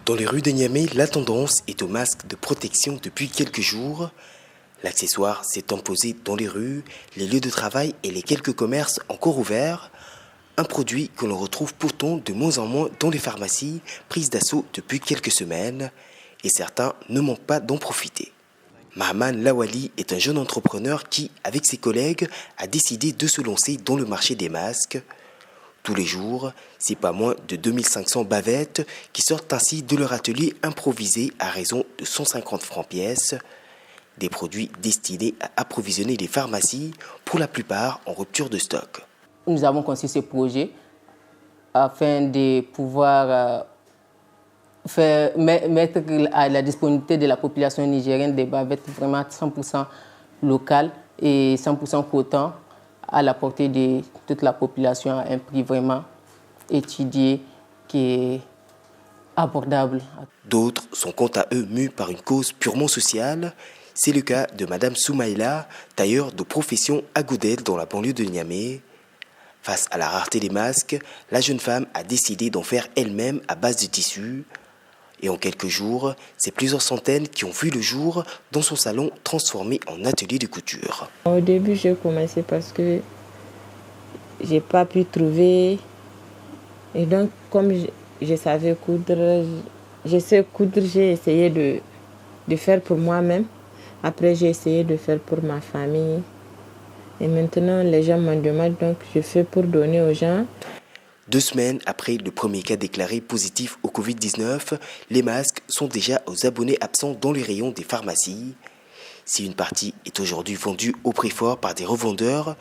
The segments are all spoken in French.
Dans les rues de Niamey, la tendance est aux masques de protection depuis quelques jours. L'accessoire s'est imposé dans les rues, les lieux de travail et les quelques commerces encore ouverts. Un produit que l'on retrouve pourtant de moins en moins dans les pharmacies, prises d'assaut depuis quelques semaines, et certains ne manquent pas d'en profiter. Mahaman Lawali est un jeune entrepreneur qui, avec ses collègues, a décidé de se lancer dans le marché des masques. Tous les jours, c'est pas moins de 2500 bavettes qui sortent ainsi de leur atelier improvisé à raison de 150 francs pièce. Des produits destinés à approvisionner les pharmacies, pour la plupart en rupture de stock. Nous avons conçu ce projet afin de pouvoir mettre à la disponibilité de la population nigérienne des bavettes vraiment 100% locales et 100% coton à la portée de toute la population à un prix vraiment étudié qui est abordable. D'autres sont quant à eux mus par une cause purement sociale. C'est le cas de Madame Soumaïla, tailleur de profession à Goudel dans la banlieue de Niamey. Face à la rareté des masques, la jeune femme a décidé d'en faire elle-même à base de tissu. Et en quelques jours, c'est plusieurs centaines qui ont vu le jour dans son salon transformé en atelier de couture. Au début, j'ai commencé parce que j'ai pas pu trouver. Et donc, comme je savais coudre, j'ai essayé de faire pour moi-même. Après, j'ai essayé de faire pour ma famille. Et maintenant, les gens m'en demandent, donc je fais pour donner aux gens. 2 semaines après le premier cas déclaré positif au Covid-19, les masques sont déjà aux abonnés absents dans les rayons des pharmacies. Si une partie est aujourd'hui vendue au prix fort par des revendeurs,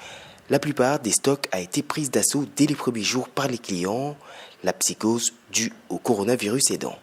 la plupart des stocks a été prise d'assaut dès les premiers jours par les clients, la psychose due au coronavirus aidant.